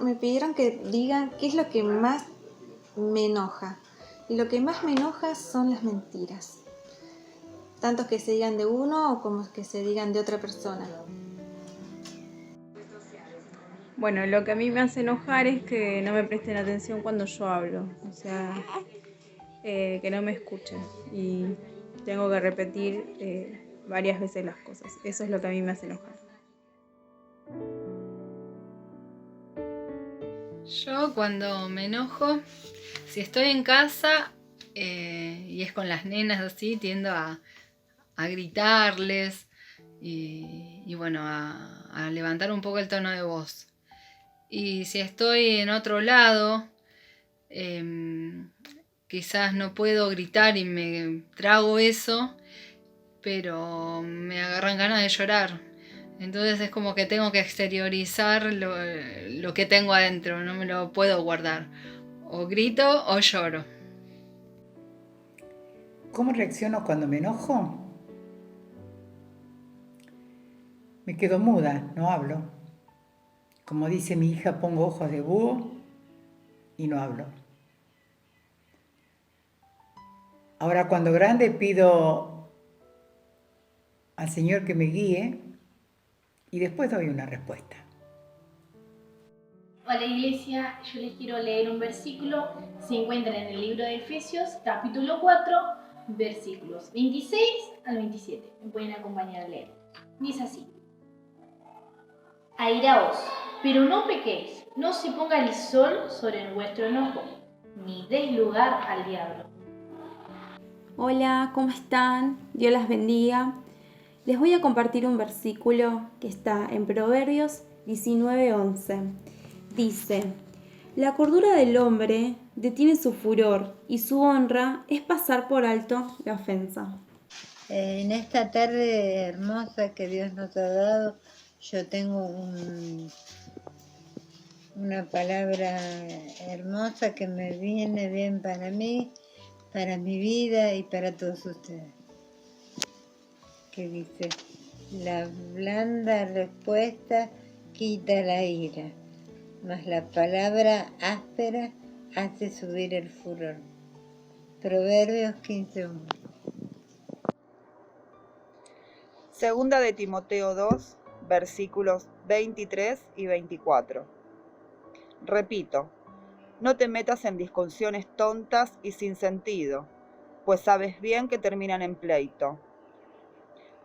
me pidieron que digan qué es lo que más me enoja. Y lo que más me enoja son las mentiras. Tanto que se digan de uno o como que se digan de otra persona. Bueno, lo que a mí me hace enojar es que no me presten atención cuando yo hablo. O sea, que no me escuchen. Y tengo que repetir varias veces las cosas. Eso es lo que a mí me hace enojar. Yo cuando me enojo, si estoy en casa y es con las nenas así, tiendo a gritarles y bueno, a levantar un poco el tono de voz. Y si estoy en otro lado, quizás no puedo gritar y me trago eso, pero me agarran ganas de llorar. Entonces es como que tengo que exteriorizar lo que tengo adentro, no me lo puedo guardar. O grito o lloro. ¿Cómo reacciono cuando me enojo? Me quedo muda, no hablo. Como dice mi hija, pongo ojos de búho y no hablo. Ahora cuando grande pido al Señor que me guíe y después doy una respuesta. Hola Iglesia, yo les quiero leer un versículo. Se encuentra en el libro de Efesios, capítulo 4, versículos 26 al 27. Me pueden acompañar a leer. Dice así: Airaos, pero no pequéis, no se ponga el sol sobre vuestro enojo, ni deis lugar al diablo. Hola, ¿cómo están? Dios las bendiga. Les voy a compartir un versículo que está en Proverbios 19:11. Dice: La cordura del hombre detiene su furor y su honra es pasar por alto la ofensa. En esta tarde hermosa que Dios nos ha dado, yo tengo una palabra hermosa que me viene bien para mí, para mi vida y para todos ustedes. Que dice: la blanda respuesta quita la ira, mas la palabra áspera hace subir el furor. Proverbios 15:1. Segunda de Timoteo 2, versículos 23 y 24. Repito, no te metas en discusiones tontas y sin sentido, pues sabes bien que terminan en pleito.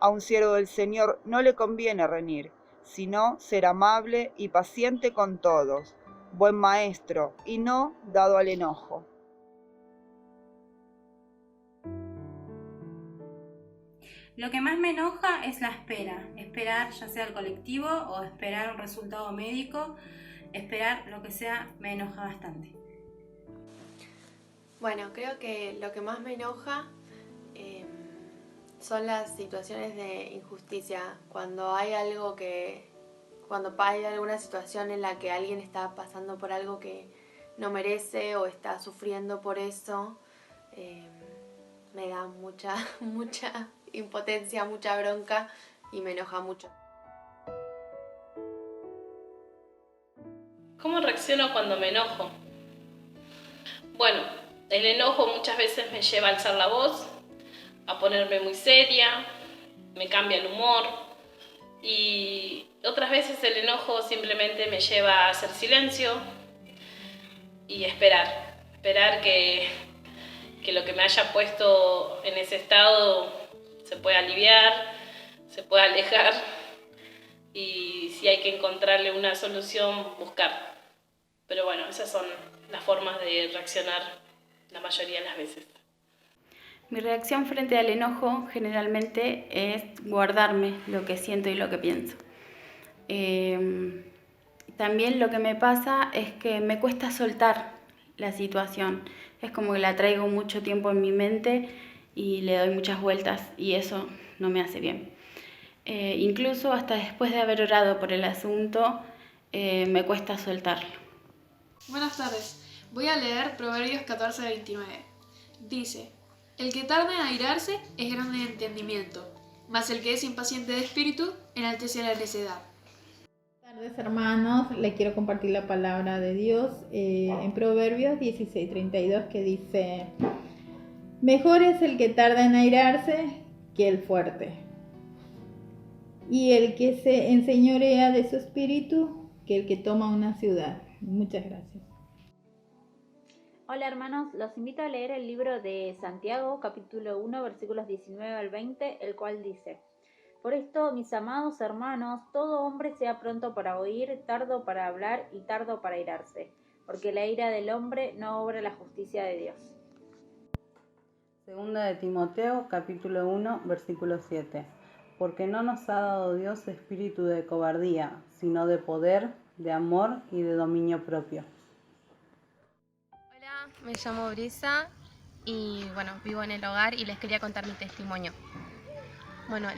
A un siervo del Señor no le conviene reñir, sino ser amable y paciente con todos, buen maestro y no dado al enojo. Lo que más me enoja es la espera. Esperar ya sea el colectivo o esperar un resultado médico, esperar lo que sea, me enoja bastante. Bueno, creo que lo que más me enoja son las situaciones de injusticia. Cuando hay alguna situación en la que alguien está pasando por algo que no merece o está sufriendo por eso, me da mucha impotencia, mucha bronca y me enoja mucho. ¿Cómo reacciono cuando me enojo? Bueno, el enojo muchas veces me lleva a alzar la voz, a ponerme muy seria, me cambia el humor y otras veces el enojo simplemente me lleva a hacer silencio y esperar que lo que me haya puesto en ese estado se pueda aliviar, se pueda alejar y si hay que encontrarle una solución, buscar. Pero bueno, esas son las formas de reaccionar la mayoría de las veces. Mi reacción frente al enojo generalmente es guardarme lo que siento y lo que pienso. También lo que me pasa es que me cuesta soltar la situación. Es como que la traigo mucho tiempo en mi mente y le doy muchas vueltas y eso no me hace bien. Incluso hasta después de haber orado por el asunto, me cuesta soltarlo. Buenas tardes. Voy a leer Proverbios 14:29. Dice: El que tarda en airarse es grande de entendimiento, mas el que es impaciente de espíritu enaltece la necedad. Buenas tardes, hermanos. Les quiero compartir la palabra de Dios en Proverbios 16:32, que dice: mejor es el que tarda en airarse que el fuerte, y el que se enseñorea de su espíritu que el que toma una ciudad. Muchas gracias. Hola hermanos, los invito a leer el libro de Santiago, capítulo 1, versículos 19 al 20, el cual dice: por esto, mis amados hermanos, todo hombre sea pronto para oír, tardo para hablar y tardo para airarse, porque la ira del hombre no obra la justicia de Dios. Segunda de Timoteo, capítulo 1, versículo 7. Porque no nos ha dado Dios espíritu de cobardía, sino de poder, de amor y de dominio propio. Hola, me llamo Brisa y vivo en el hogar y les quería contar mi testimonio.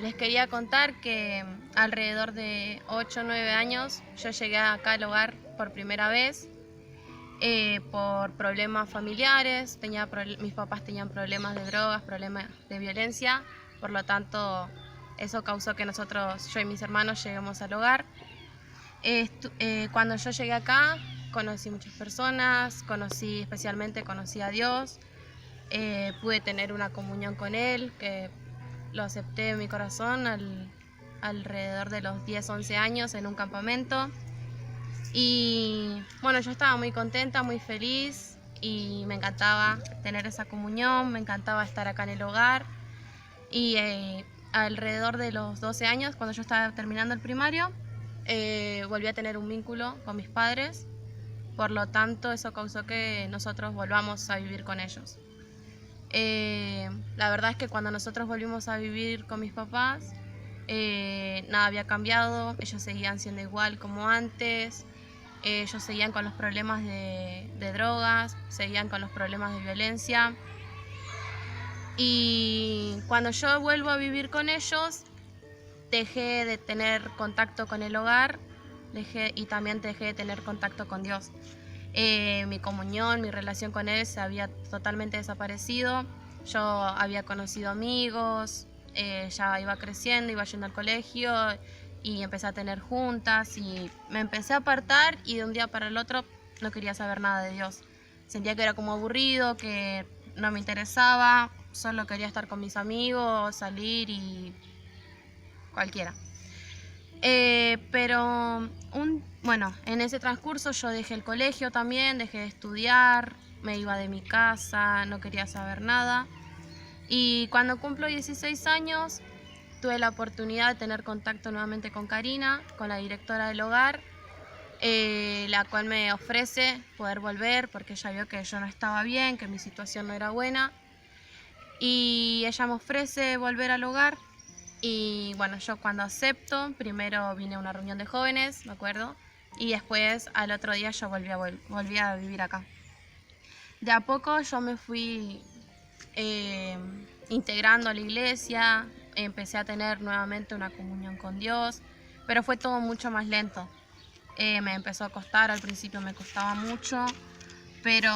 Les quería contar que alrededor de 8 o 9 años yo llegué acá al hogar por primera vez por problemas familiares. Mis papás tenían problemas de drogas, problemas de violencia, por lo tanto eso causó que yo y mis hermanos lleguemos al hogar. Cuando yo llegué acá conocí muchas personas, conocí a Dios, pude tener una comunión con Él, que lo acepté en mi corazón alrededor de los 10, 11 años en un campamento. Y yo estaba muy contenta, muy feliz y me encantaba tener esa comunión, me encantaba estar acá en el hogar. Y alrededor de los 12 años, cuando yo estaba terminando el primario, volví a tener un vínculo con mis padres. Por lo tanto, eso causó que nosotros volvamos a vivir con ellos. La verdad es que cuando nosotros volvimos a vivir con mis papás, nada había cambiado, ellos seguían siendo igual como antes, ellos seguían con los problemas de drogas, seguían con los problemas de violencia. Y cuando yo vuelvo a vivir con ellos, dejé de tener contacto con el hogar y también dejé de tener contacto con Dios. Mi comunión, mi relación con Él se había totalmente desaparecido. Yo había conocido amigos, ya iba creciendo, iba yendo al colegio y empecé a tener juntas y me empecé a apartar, y de un día para el otro no quería saber nada de Dios. Sentía que era como aburrido, que no me interesaba, solo quería estar con mis amigos, salir y cualquiera. Pero en ese transcurso yo dejé el colegio también, dejé de estudiar, me iba de mi casa, no quería saber nada. Y cuando cumplo 16 años, tuve la oportunidad de tener contacto nuevamente con Karina, con la directora del hogar, la cual me ofrece poder volver porque ella vio que yo no estaba bien, que mi situación no era buena. Y ella me ofrece volver al hogar. Y yo cuando acepto, primero vine a una reunión de jóvenes, me acuerdo, y después al otro día yo volví a vivir acá. De a poco yo me fui integrando a la iglesia, empecé a tener nuevamente una comunión con Dios, pero fue todo mucho más lento. Me empezó a costar, al principio me costaba mucho, pero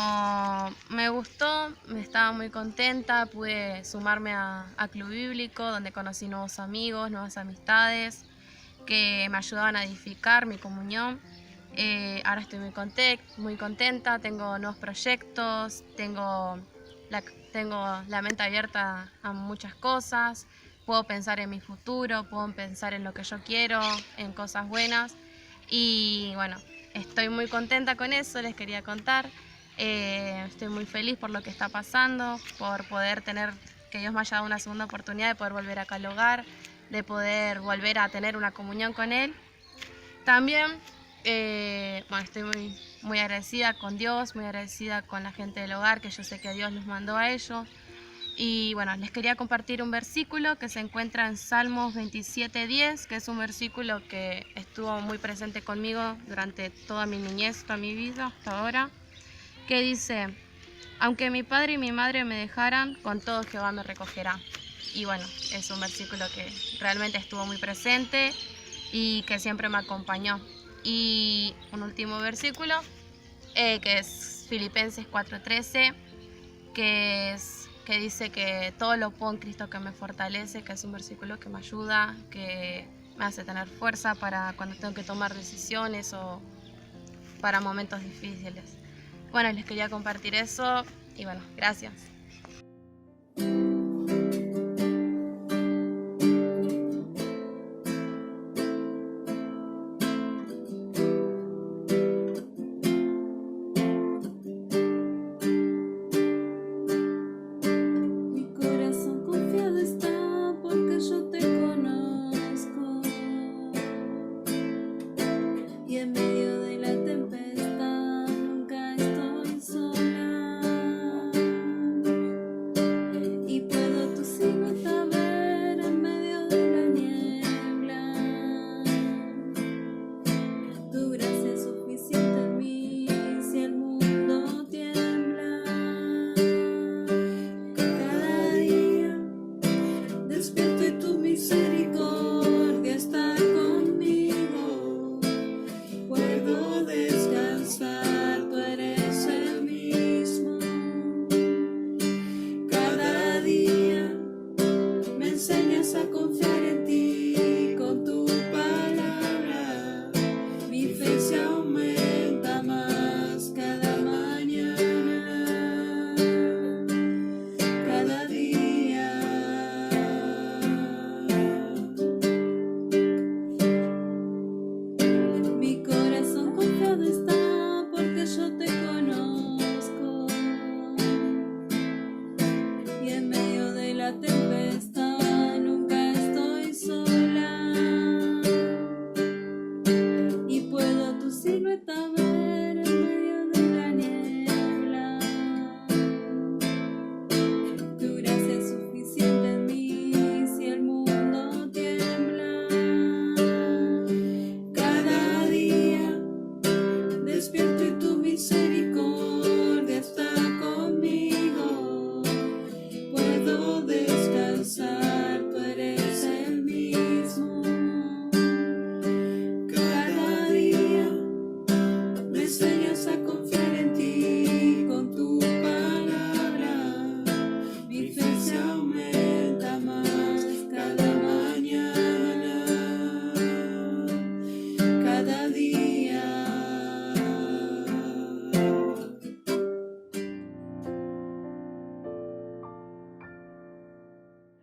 me gustó, me estaba muy contenta, pude sumarme a Club Bíblico, donde conocí nuevos amigos, nuevas amistades que me ayudaban a edificar mi comunión. Ahora estoy muy contenta, tengo nuevos proyectos, tengo la mente abierta a muchas cosas, puedo pensar en mi futuro, puedo pensar en lo que yo quiero, en cosas buenas. Y estoy muy contenta con eso, les quería contar. Estoy muy feliz por lo que está pasando, por poder que Dios me haya dado una segunda oportunidad de poder volver acá al hogar, de poder volver a tener una comunión con Él. También estoy muy agradecida con Dios, muy agradecida con la gente del hogar, que yo sé que Dios los mandó a ellos. Y les quería compartir un versículo que se encuentra en Salmos 27:10, que es un versículo que estuvo muy presente conmigo durante toda mi niñez, toda mi vida hasta ahora, que dice: aunque mi padre y mi madre me dejaran, con todo Jehová me recogerá. Y es un versículo que realmente estuvo muy presente y que siempre me acompañó. Y un último versículo, que es Filipenses 4:13, que dice que todo lo puedo en Cristo que me fortalece, que es un versículo que me ayuda, que me hace tener fuerza para cuando tengo que tomar decisiones o para momentos difíciles. Bueno, les quería compartir eso y bueno, gracias.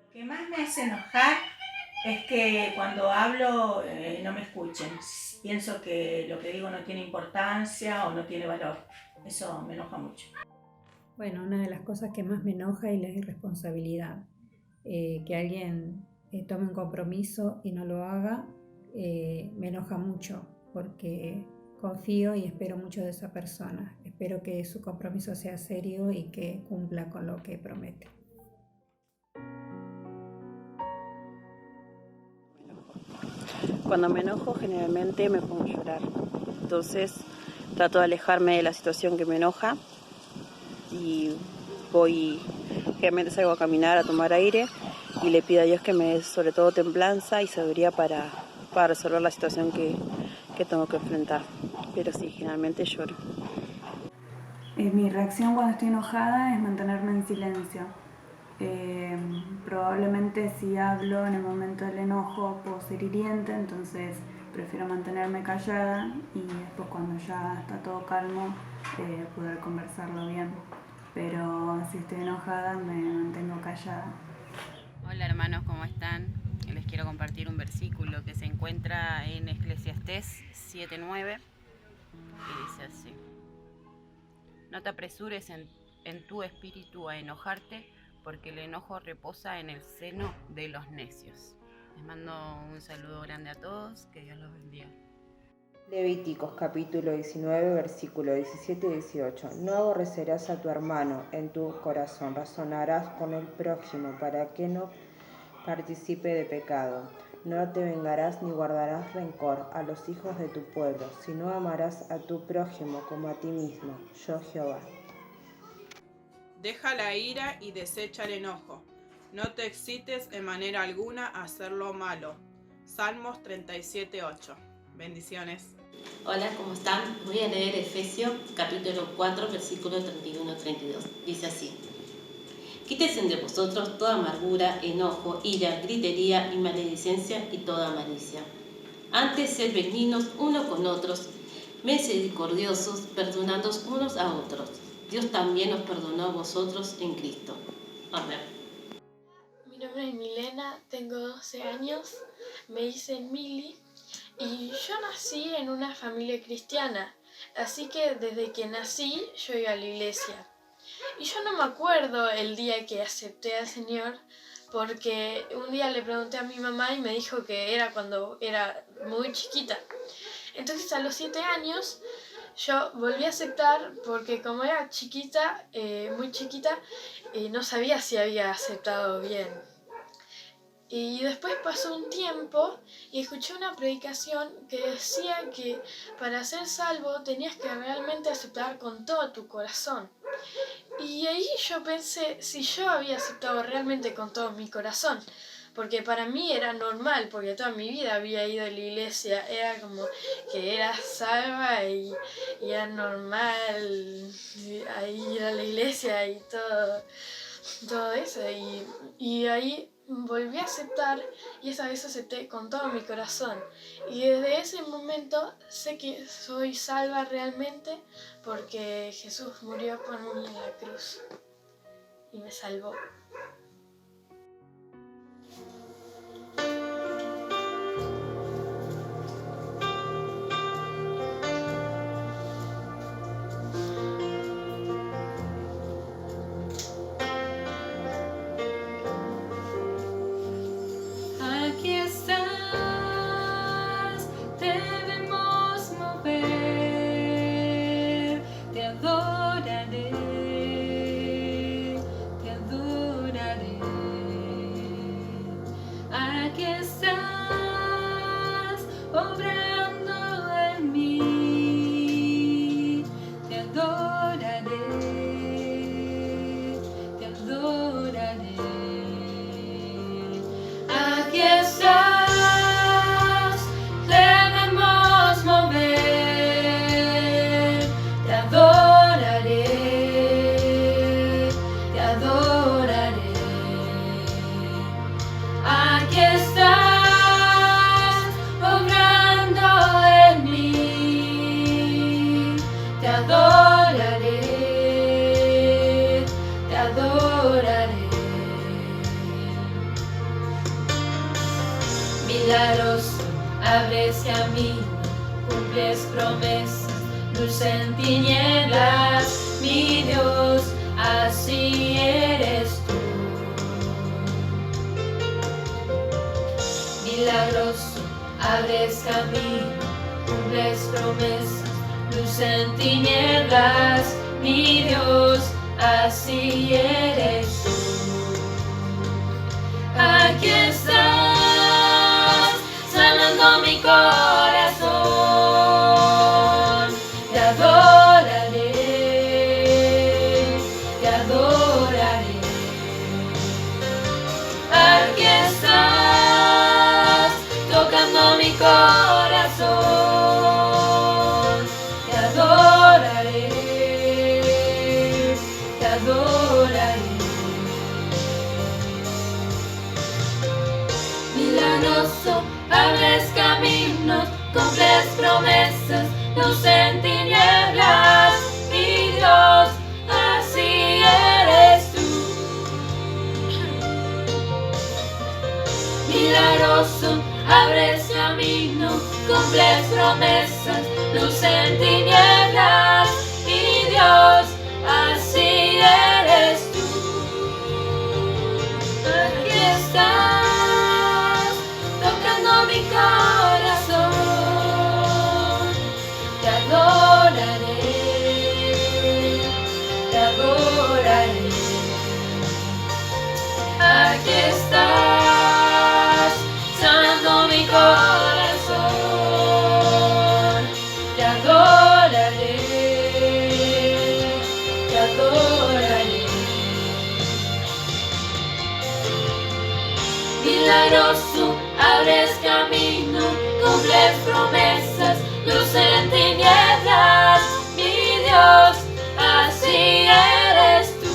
Lo que más me hace enojar es que cuando hablo no me escuchen. Pienso que lo que digo no tiene importancia o no tiene valor. Eso me enoja mucho. Bueno, una de las cosas que más me enoja es la irresponsabilidad. Que alguien tome un compromiso y no lo haga, me enoja mucho porque confío y espero mucho de esa persona. Espero que su compromiso sea serio y que cumpla con lo que promete. Cuando me enojo generalmente me pongo a llorar. Entonces trato de alejarme de la situación que me enoja y generalmente salgo a caminar, a tomar aire y le pido a Dios que me dé sobre todo templanza y sabiduría para resolver la situación que tengo que enfrentar. Pero sí, generalmente lloro. Mi reacción cuando estoy enojada es mantenerme en silencio. Probablemente si hablo en el momento del enojo puedo ser hiriente, entonces prefiero mantenerme callada y después cuando ya está todo calmo poder conversarlo bien. Pero si estoy enojada me mantengo callada. Hola hermanos, ¿cómo están? Les quiero compartir un versículo que se encuentra en Eclesiastés 7:9 y dice así: No te apresures en tu espíritu a enojarte, porque el enojo reposa en el seno de los necios. Les mando un saludo grande a todos, que Dios los bendiga. Levíticos capítulo 19, versículo 17 y 18. No aborrecerás a tu hermano en tu corazón, razonarás con el prójimo para que no participe de pecado. No te vengarás ni guardarás rencor a los hijos de tu pueblo, sino amarás a tu prójimo como a ti mismo. Yo Jehová. Deja la ira y desecha el enojo. No te excites en manera alguna a hacer lo malo. Salmos 37:8. Bendiciones. Hola, ¿cómo están? Voy a leer Efesios capítulo 4, versículo 31-32. Dice así: Quítese de vosotros toda amargura, enojo, ira, gritería y maledicencia y toda malicia. Antes sed benignos unos con otros, misericordiosos, perdonándoos unos a otros. Dios también os perdonó a vosotros en Cristo. Amén. Mi nombre es Milena, tengo 12 años, me dicen Mili y yo nací en una familia cristiana, así que desde que nací yo iba a la iglesia. Y yo no me acuerdo el día que acepté al Señor, porque un día le pregunté a mi mamá y me dijo que era cuando era muy chiquita. Entonces a los 7 años yo volví a aceptar porque como era chiquita, muy chiquita, no sabía si había aceptado bien. Y después pasó un tiempo y escuché una predicación que decía que para ser salvo tenías que realmente aceptar con todo tu corazón. Y ahí yo pensé si yo había aceptado realmente con todo mi corazón, porque para mí era normal, porque toda mi vida había ido a la iglesia, era como que era salva y era normal ir a la iglesia y todo eso. Y ahí volví a aceptar y esa vez acepté con todo mi corazón. Y desde ese momento sé que soy salva realmente porque Jesús murió por mí en la cruz y me salvó. Aquí estás, debemos mover, te adoraré, te adoraré. Aquí estás, obrando en mí, te adoraré, te adoraré. Aquí estás, debemos mover, te adoraré, te adoraré. Aquí estás, obrando en mí, te adoraré, te adoraré. Milagroso, abres camino, cumples promesas, luz en tinieblas, mi Dios, así eres tú. Milagroso, abres camino, cumples promesas, luz en tinieblas, mi Dios, así eres tú. Aquí estás, sanando mi corazón, te adoraré, te adoraré. Aquí estás, tocando mi corazón, te adoraré, te adoraré. Milagroso, abres caminos, cumples promesas, luz en tinieblas, mi Dios, así eres tú. Milagroso, abres camino, cumples promesas, luz en tinieblas, mi Dios, así eres tú. Aquí estás, tocando mi corazón, te adoraré, te adoraré. Aquí estás, sanando mi corazón, te adoraré, te adoraré. Milagroso, abres camino, cumples promesas, luz en tinieblas, mi Dios, así eres tú.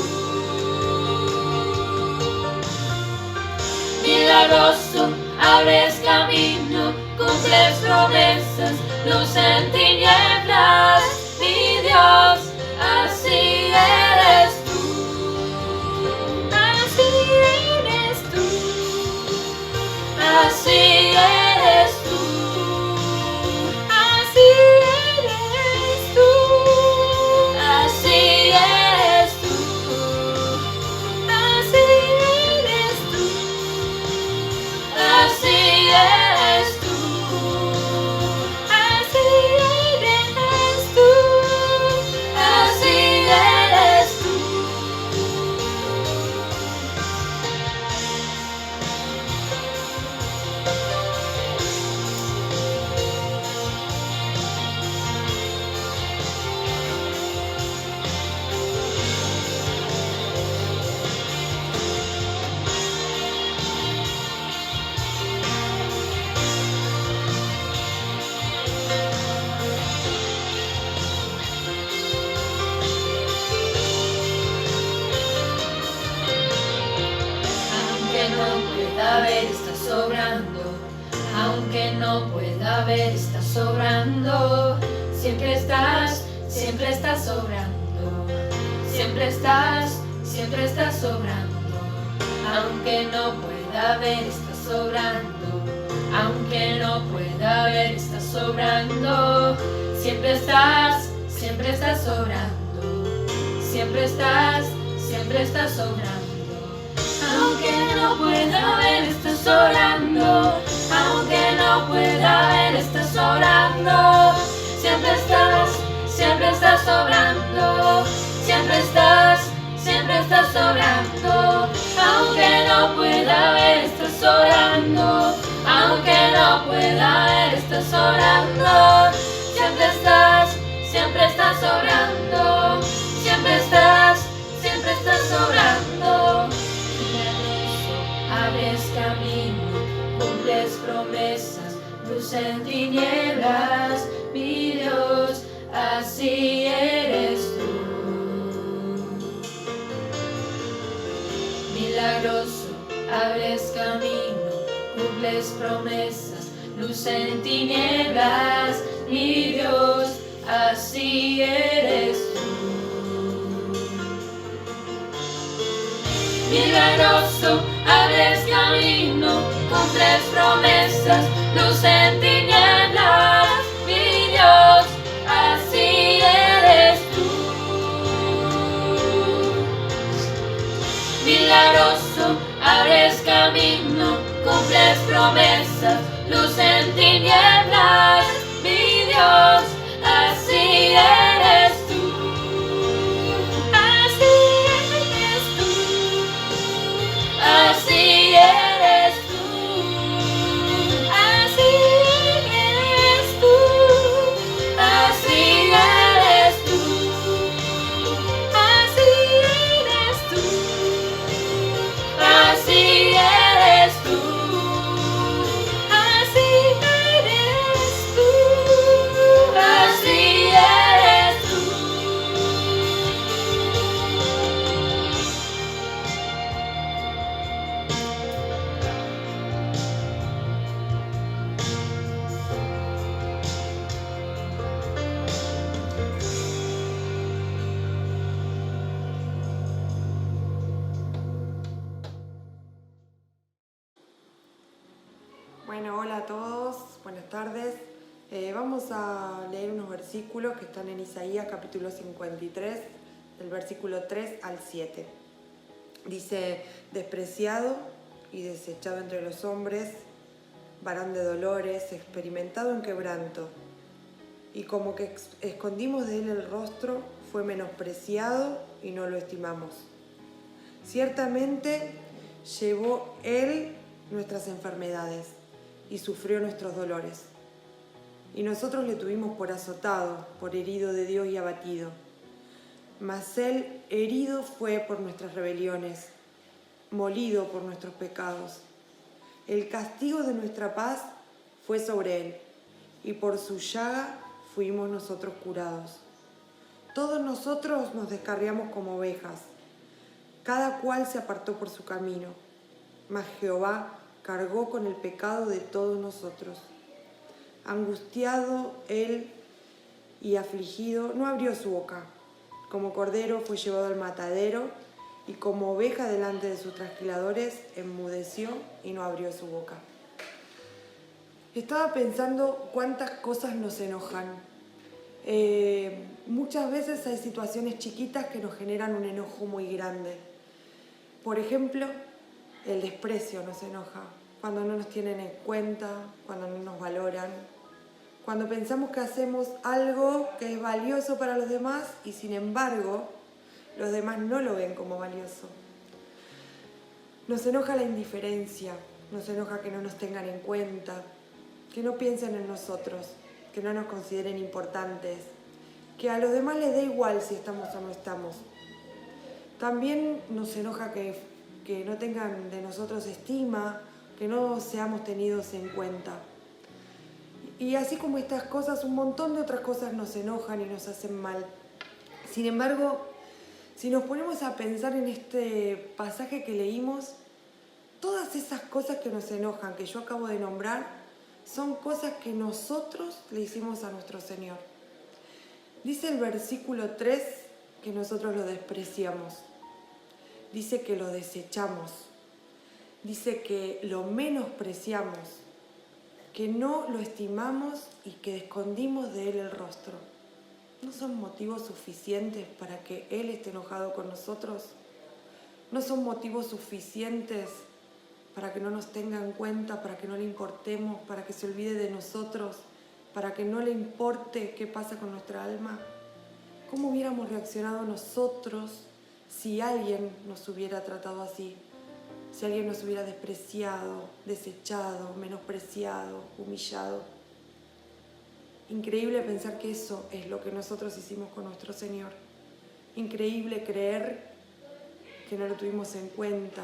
milagroso, abres camino, cumples promesas, luz en tinieblas, mi Dios, así eres tú, así eres tú, así eres tú, así eres tú, así eres tú, así eres tú, así eres tú, así eres tú, así eres tú. Aunque no pueda ver, estás sobrando. Aunque no pueda ver, estás sobrando. Siempre estás sobrando. Siempre estás sobrando. Aunque no pueda ver, estás sobrando. Aunque no pueda ver, estás sobrando. Siempre estás sobrando. Siempre estás sobrando. Aunque no pueda ver, estás sobrando. Aunque no pueda ver, estás sobrando. Siempre estás sobrando. Siempre estás sobrando. Aunque no pueda ver, estás sobrando. Aunque no pueda ver, estás sobrando. Siempre estás sobrando. Siempre estás sobrando. Abres camino, cumples promesas, luz en tinieblas, mi Dios, así eres tú. Milagroso, abres camino, cumples promesas, luz en tinieblas, mi Dios, así eres tú. Milagroso, abres camino, cumples promesas, luz en tinieblas, mi Dios, así eres tú. Milagroso, abres camino, cumples promesas, luz en tinieblas, mi Dios, así eres tú. Así eres tú, así eres tú, así eres tú, así eres tú, así eres tú, así eres tú, así eres tú. Bueno, hola a todos, buenas tardes. Vamos a leer unos versículos que están en Isaías capítulo 53, del versículo 3 al 7. Dice: despreciado y desechado entre los hombres, varón de dolores, experimentado en quebranto, y como que escondimos de él el rostro, fue menospreciado y no lo estimamos. Ciertamente llevó él nuestras enfermedades y sufrió nuestros dolores. Y nosotros le tuvimos por azotado, por herido de Dios y abatido. Mas él herido fue por nuestras rebeliones, molido por nuestros pecados. El castigo de nuestra paz fue sobre él, y por su llaga fuimos nosotros curados. Todos nosotros nos descarriamos como ovejas, cada cual se apartó por su camino, mas Jehová cargó con el pecado de todos nosotros. Angustiado él y afligido, no abrió su boca. Como cordero fue llevado al matadero, y como oveja delante de sus trasquiladores, enmudeció y no abrió su boca. Estaba pensando cuántas cosas nos enojan. Muchas veces hay situaciones chiquitas que nos generan un enojo muy grande. Por ejemplo, el desprecio nos enoja. Cuando no nos tienen en cuenta, cuando no nos valoran, cuando pensamos que hacemos algo que es valioso para los demás y sin embargo los demás no lo ven como valioso. Nos enoja la indiferencia, nos enoja que no nos tengan en cuenta, que no piensen en nosotros, que no nos consideren importantes, que a los demás les dé igual si estamos o no estamos. También nos enoja que no tengan de nosotros estima, que no seamos tenidos en cuenta. Y así como estas cosas, un montón de otras cosas nos enojan y nos hacen mal. Sin embargo, si nos ponemos a pensar en este pasaje que leímos, todas esas cosas que nos enojan, que yo acabo de nombrar, son cosas que nosotros le hicimos a nuestro Señor. Dice el versículo 3 que nosotros lo despreciamos. Dice que lo desechamos. Dice que lo menospreciamos, que no lo estimamos y que escondimos de Él el rostro. ¿No son motivos suficientes para que Él esté enojado con nosotros? ¿No son motivos suficientes para que no nos tenga en cuenta, para que no le importemos, para que se olvide de nosotros, para que no le importe qué pasa con nuestra alma? ¿Cómo hubiéramos reaccionado nosotros si alguien nos hubiera tratado así? Si alguien nos hubiera despreciado, desechado, menospreciado, humillado. Increíble pensar que eso es lo que nosotros hicimos con nuestro Señor. Increíble creer que no lo tuvimos en cuenta,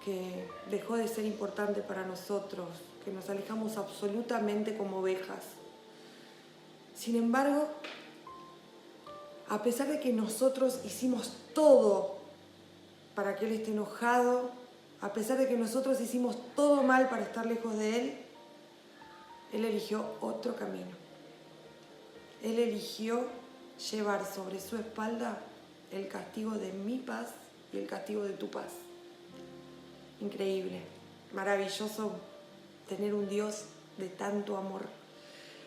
que dejó de ser importante para nosotros, que nos alejamos absolutamente como ovejas. Sin embargo, a pesar de que nosotros hicimos todo para que Él esté enojado, a pesar de que nosotros hicimos todo mal para estar lejos de Él, Él eligió otro camino. Él eligió llevar sobre su espalda el castigo de mi paz y el castigo de tu paz. Increíble, maravilloso tener un Dios de tanto amor.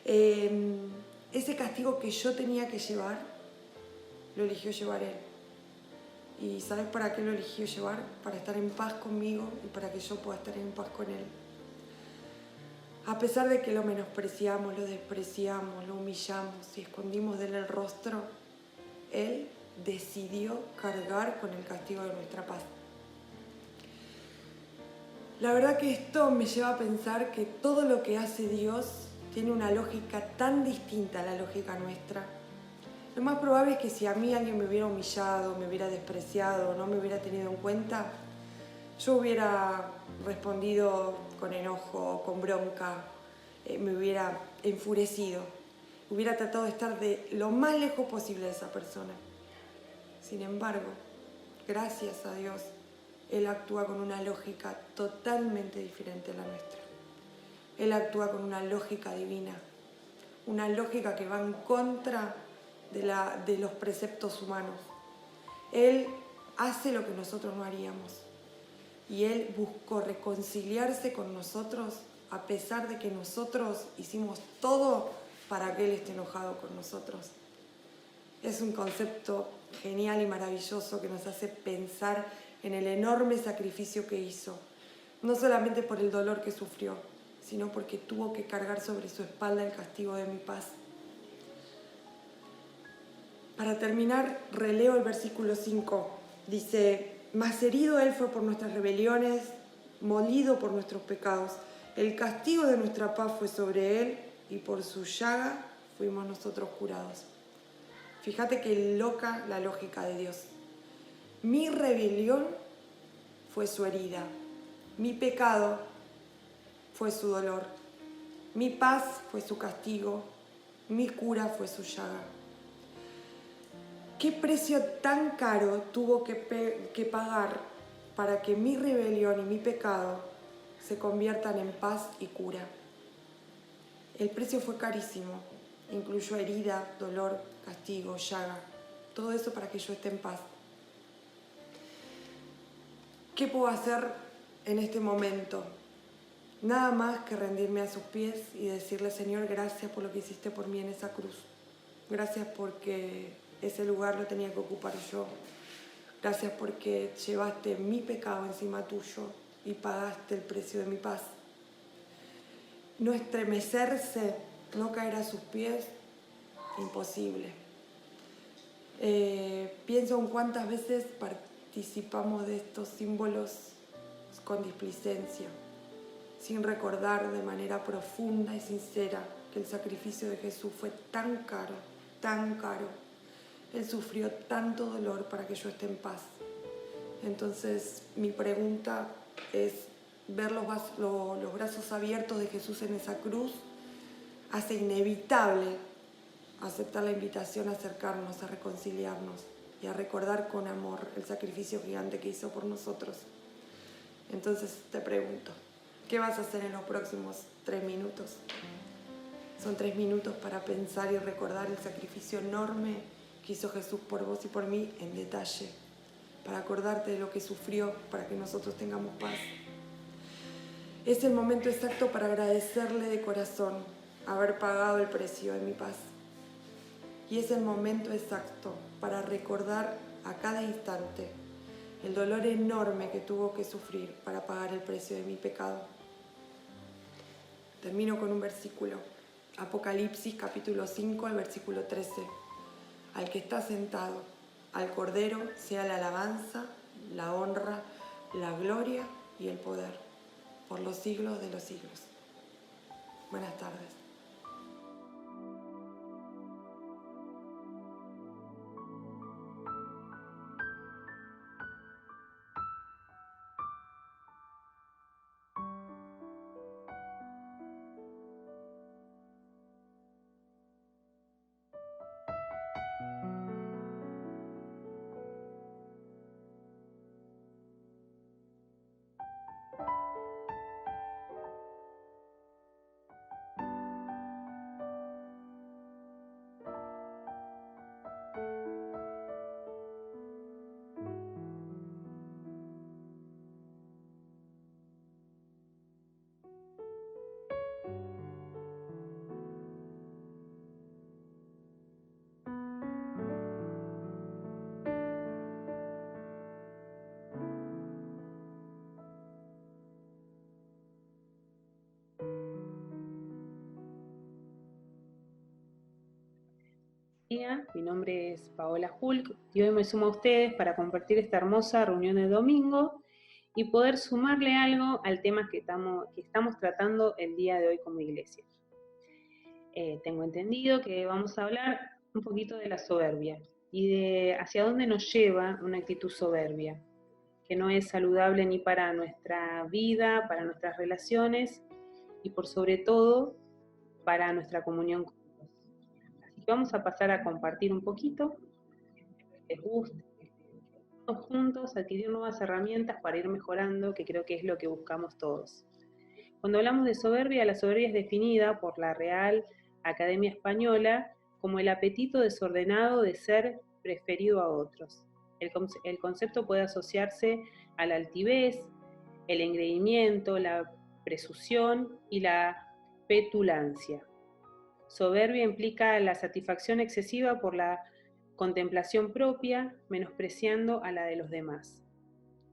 Ese castigo que yo tenía que llevar, lo eligió llevar Él. ¿Y sabes para qué lo eligió llevar? Para estar en paz conmigo y para que yo pueda estar en paz con Él. A pesar de que lo menospreciamos, lo despreciamos, lo humillamos y escondimos de Él el rostro, Él decidió cargar con el castigo de nuestra paz. La verdad que esto me lleva a pensar que todo lo que hace Dios tiene una lógica tan distinta a la lógica nuestra. Lo más probable es que si a mí alguien me hubiera humillado, me hubiera despreciado, no me hubiera tenido en cuenta, yo hubiera respondido con enojo, con bronca, me hubiera enfurecido, hubiera tratado de estar de lo más lejos posible de esa persona. Sin embargo, gracias a Dios, Él actúa con una lógica totalmente diferente a la nuestra. Él actúa con una lógica divina, una lógica que va en contra de los preceptos humanos. Él hace lo que nosotros no haríamos. Y Él buscó reconciliarse con nosotros a pesar de que nosotros hicimos todo para que Él esté enojado con nosotros. Es un concepto genial y maravilloso que nos hace pensar en el enorme sacrificio que hizo, no solamente por el dolor que sufrió, sino porque tuvo que cargar sobre su espalda el castigo de mi paz. Para terminar, releo el versículo 5. Dice: mas herido Él fue por nuestras rebeliones, molido por nuestros pecados. El castigo de nuestra paz fue sobre Él y por su llaga fuimos nosotros curados. Fíjate qué loca la lógica de Dios. Mi rebelión fue su herida, mi pecado fue su dolor, mi paz fue su castigo, mi cura fue su llaga. ¿Qué precio tan caro tuvo que pagar para que mi rebelión y mi pecado se conviertan en paz y cura. El precio fue carísimo, incluyó herida, dolor, castigo, llaga, todo eso para que yo esté en paz. ¿Qué puedo hacer en este momento? Nada más que rendirme a sus pies y decirle: Señor, gracias por lo que hiciste por mí en esa cruz. Gracias porque ese lugar lo tenía que ocupar yo. Gracias porque llevaste mi pecado encima tuyo y pagaste el precio de mi paz. No estremecerse, no caer a sus pies, imposible. Pienso en cuántas veces participamos de estos símbolos con displicencia, sin recordar de manera profunda y sincera que el sacrificio de Jesús fue tan caro, tan caro. Él sufrió tanto dolor para que yo esté en paz. Entonces, mi pregunta es: ver los brazos abiertos de Jesús en esa cruz hace inevitable aceptar la invitación a acercarnos, a reconciliarnos y a recordar con amor el sacrificio gigante que hizo por nosotros. Entonces te pregunto, ¿qué vas a hacer en los próximos 3 minutos? Son 3 minutos para pensar y recordar el sacrificio enorme que hizo Jesús por vos y por mí en detalle, para acordarte de lo que sufrió para que nosotros tengamos paz. Es el momento exacto para agradecerle de corazón haber pagado el precio de mi paz. Y es el momento exacto para recordar a cada instante el dolor enorme que tuvo que sufrir para pagar el precio de mi pecado. Termino con un versículo, Apocalipsis capítulo 5, al versículo 13. Al que está sentado, al Cordero, sea la alabanza, la honra, la gloria y el poder, por los siglos de los siglos. Buenas tardes. Mi nombre es Paola Hulk y hoy me sumo a ustedes para compartir esta hermosa reunión de domingo y poder sumarle algo al tema que estamos tratando el día de hoy como iglesia. Tengo entendido que vamos a hablar un poquito de la soberbia y de hacia dónde nos lleva una actitud soberbia, que no es saludable ni para nuestra vida, para nuestras relaciones y por sobre todo para nuestra comunión con Dios. Así que vamos a pasar a compartir un poquito, que les guste, todos juntos adquirir nuevas herramientas para ir mejorando, que creo que es lo que buscamos todos. Cuando hablamos de soberbia, la soberbia es definida por la Real Academia Española como el apetito desordenado de ser preferido a otros. El concepto puede asociarse a la altivez, el engreimiento, la presunción y la petulancia. Soberbia implica la satisfacción excesiva por la contemplación propia, menospreciando a la de los demás.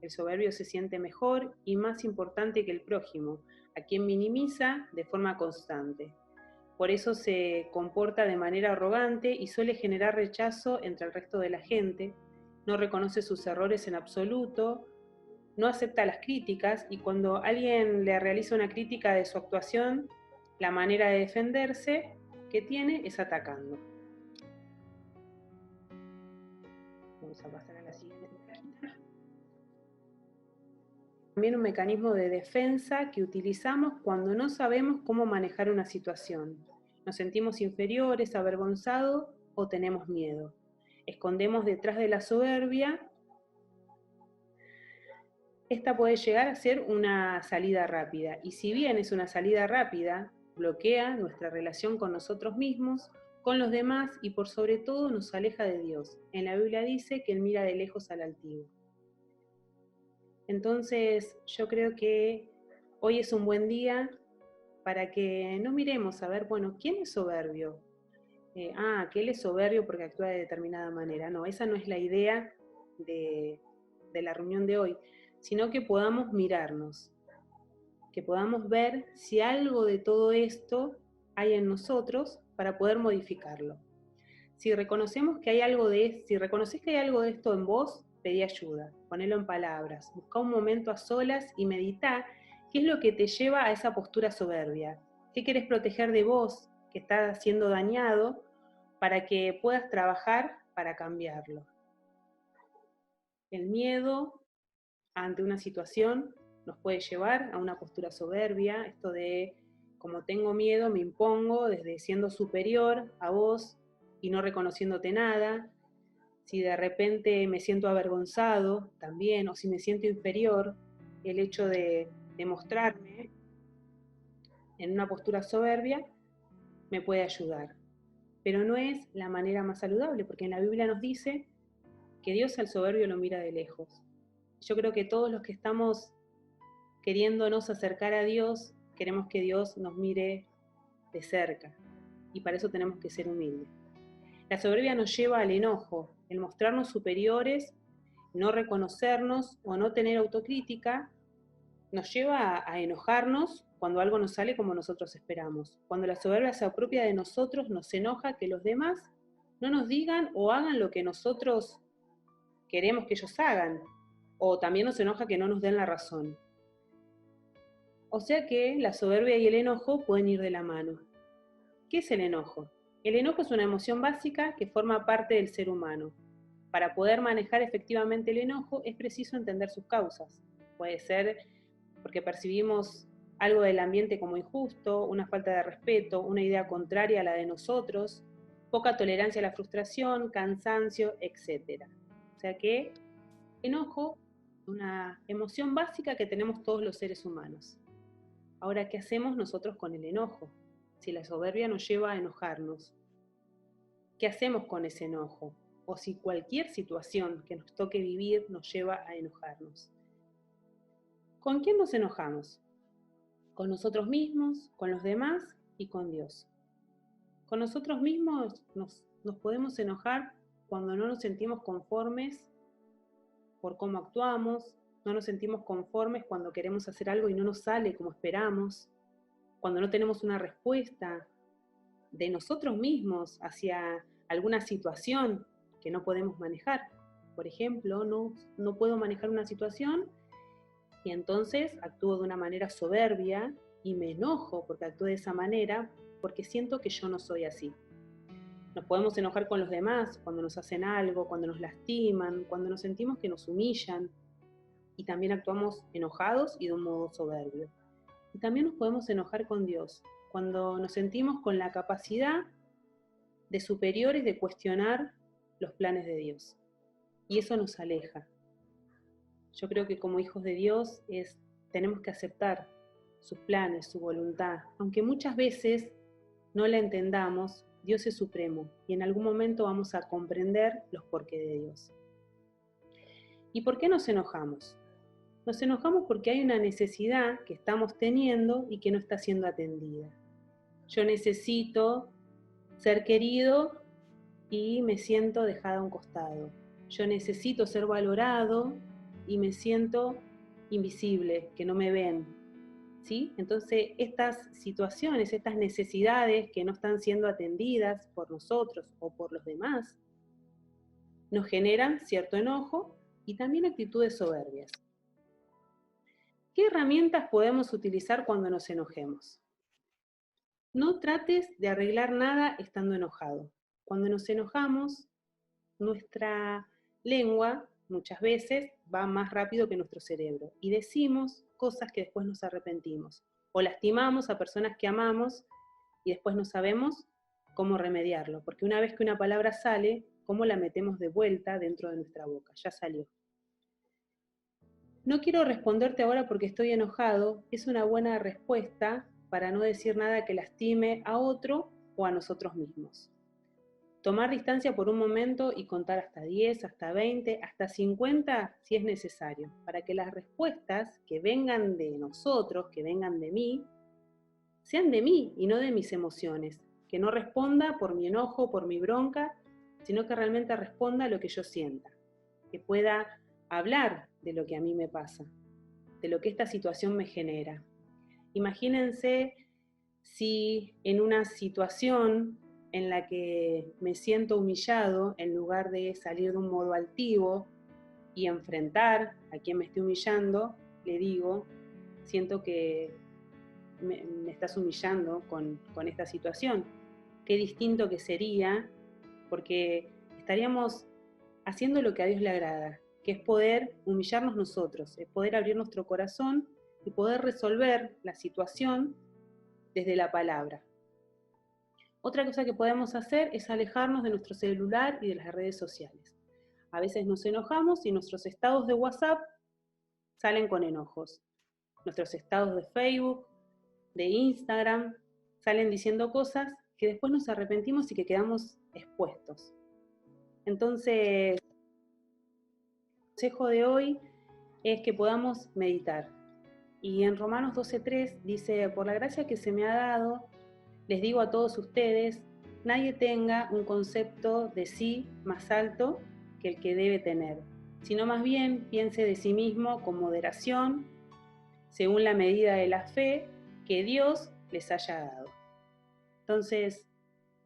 El soberbio se siente mejor y más importante que el prójimo, a quien minimiza de forma constante. Por eso se comporta de manera arrogante y suele generar rechazo entre el resto de la gente, no reconoce sus errores en absoluto, no acepta las críticas y cuando alguien le realiza una crítica de su actuación, la manera de defenderse que tiene es atacando. Vamos a pasar a la siguiente página. También un mecanismo de defensa que utilizamos cuando no sabemos cómo manejar una situación. Nos sentimos inferiores, avergonzados o tenemos miedo. Escondemos detrás de la soberbia esta puede llegar a ser una salida rápida. Y si bien es una salida rápida, bloquea nuestra relación con nosotros mismos, con los demás y por sobre todo nos aleja de Dios. En la Biblia dice que Él mira de lejos al altivo. Entonces yo creo que hoy es un buen día para que no miremos a ver, bueno, ¿quién es soberbio? Que él es soberbio porque actúa de determinada manera. No, esa no es la idea de la reunión de hoy, sino que podamos mirarnos, que podamos ver si algo de todo esto hay en nosotros para poder modificarlo. Si reconocemos que hay algo si reconoces que hay algo de esto en vos, pedí ayuda, ponelo en palabras, busca un momento a solas y medita qué es lo que te lleva a esa postura soberbia, qué querés proteger de vos que está siendo dañado para que puedas trabajar para cambiarlo. El miedo ante una situación nos puede llevar a una postura soberbia, esto de como tengo miedo me impongo desde siendo superior a vos y no reconociéndote nada. Si de repente me siento avergonzado también, o si me siento inferior, el hecho de mostrarme en una postura soberbia me puede ayudar. Pero no es la manera más saludable, porque en la Biblia nos dice que Dios al soberbio lo mira de lejos. Yo creo que todos los que estamos queriéndonos acercar a Dios, queremos que Dios nos mire de cerca, y para eso tenemos que ser humildes. La soberbia nos lleva al enojo, el mostrarnos superiores, no reconocernos o no tener autocrítica, nos lleva a enojarnos cuando algo nos sale como nosotros esperamos. Cuando la soberbia se apropia de nosotros, nos enoja que los demás no nos digan o hagan lo que nosotros queremos que ellos hagan, o también nos enoja que no nos den la razón. O sea que la soberbia y el enojo pueden ir de la mano. ¿Qué es el enojo? El enojo es una emoción básica que forma parte del ser humano. Para poder manejar efectivamente el enojo es preciso entender sus causas. Puede ser porque percibimos algo del ambiente como injusto, una falta de respeto, una idea contraria a la de nosotros, poca tolerancia a la frustración, cansancio, etc. O sea que enojo es una emoción básica que tenemos todos los seres humanos. Ahora, ¿qué hacemos nosotros con el enojo? Si la soberbia nos lleva a enojarnos, ¿qué hacemos con ese enojo? O si cualquier situación que nos toque vivir nos lleva a enojarnos. ¿Con quién nos enojamos? Con nosotros mismos, con los demás y con Dios. Con nosotros mismos nos podemos enojar cuando no nos sentimos conformes por cómo actuamos, no nos sentimos conformes cuando queremos hacer algo y no nos sale como esperamos, cuando no tenemos una respuesta de nosotros mismos hacia alguna situación que no podemos manejar. Por ejemplo, no puedo manejar una situación y entonces actúo de una manera soberbia y me enojo porque actúo de esa manera porque siento que yo no soy así. Nos podemos enojar con los demás cuando nos hacen algo, cuando nos lastiman, cuando nos sentimos que nos humillan y también actuamos enojados y de un modo soberbio. Y también nos podemos enojar con Dios cuando nos sentimos con la capacidad de superiores de cuestionar los planes de Dios. Y eso nos aleja. Yo creo que como hijos de Dios tenemos que aceptar sus planes, su voluntad. Aunque muchas veces no la entendamos, Dios es supremo y en algún momento vamos a comprender los porqués de Dios. ¿Y por qué nos enojamos? Nos enojamos porque hay una necesidad que estamos teniendo y que no está siendo atendida. Yo necesito ser querido y me siento dejada a un costado. Yo necesito ser valorado y me siento invisible, que no me ven. ¿Sí? Entonces, estas situaciones, estas necesidades que no están siendo atendidas por nosotros o por los demás, nos generan cierto enojo y también actitudes soberbias. ¿Qué herramientas podemos utilizar cuando nos enojemos? No trates de arreglar nada estando enojado. Cuando nos enojamos, nuestra lengua muchas veces va más rápido que nuestro cerebro y decimos cosas que después nos arrepentimos o lastimamos a personas que amamos y después no sabemos cómo remediarlo, porque una vez que una palabra sale, ¿cómo la metemos de vuelta dentro de nuestra boca? Ya salió. no quiero responderte ahora porque estoy enojado, es una buena respuesta para no decir nada que lastime a otro o a nosotros mismos. Tomar distancia por un momento y contar hasta 10, hasta 20, hasta 50 si es necesario, para que las respuestas que vengan de nosotros, que vengan de mí, sean de mí y no de mis emociones. Que no responda por mi enojo, por mi bronca, sino que realmente responda a lo que yo sienta. Que pueda hablar de lo que a mí me pasa, de lo que esta situación me genera. Imagínense si en una situación en la que me siento humillado, en lugar de salir de un modo altivo y enfrentar a quien me esté humillando, le digo, siento que me estás humillando con esta situación. Qué distinto que sería, porque estaríamos haciendo lo que a Dios le agrada, que es poder humillarnos nosotros, es poder abrir nuestro corazón y poder resolver la situación desde la palabra. Otra cosa que podemos hacer es alejarnos de nuestro celular y de las redes sociales. A veces nos enojamos y nuestros estados de WhatsApp salen con enojos. Nuestros estados de Facebook, de Instagram, salen diciendo cosas que después nos arrepentimos y que quedamos expuestos. Entonces, el consejo de hoy es que podamos meditar. Y en Romanos 12:3 dice, por la gracia que se me ha dado, les digo a todos ustedes, nadie tenga un concepto de sí más alto que el que debe tener, sino más bien piense de sí mismo con moderación, según la medida de la fe que Dios les haya dado. Entonces,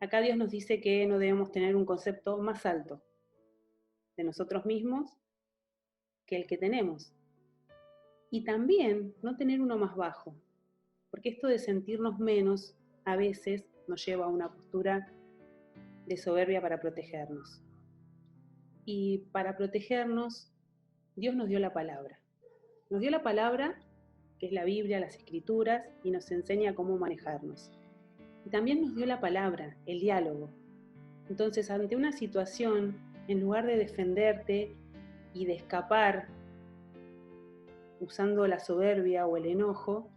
acá Dios nos dice que no debemos tener un concepto más alto de nosotros mismos que el que tenemos. Y también no tener uno más bajo, porque esto de sentirnos menos a veces nos lleva a una postura de soberbia para protegernos. Y para protegernos, Dios nos dio la palabra. Nos dio la palabra, que es la Biblia, las Escrituras, y nos enseña cómo manejarnos. Y también nos dio la palabra, el diálogo. Entonces, ante una situación, en lugar de defenderte y de escapar usando la soberbia o el enojo,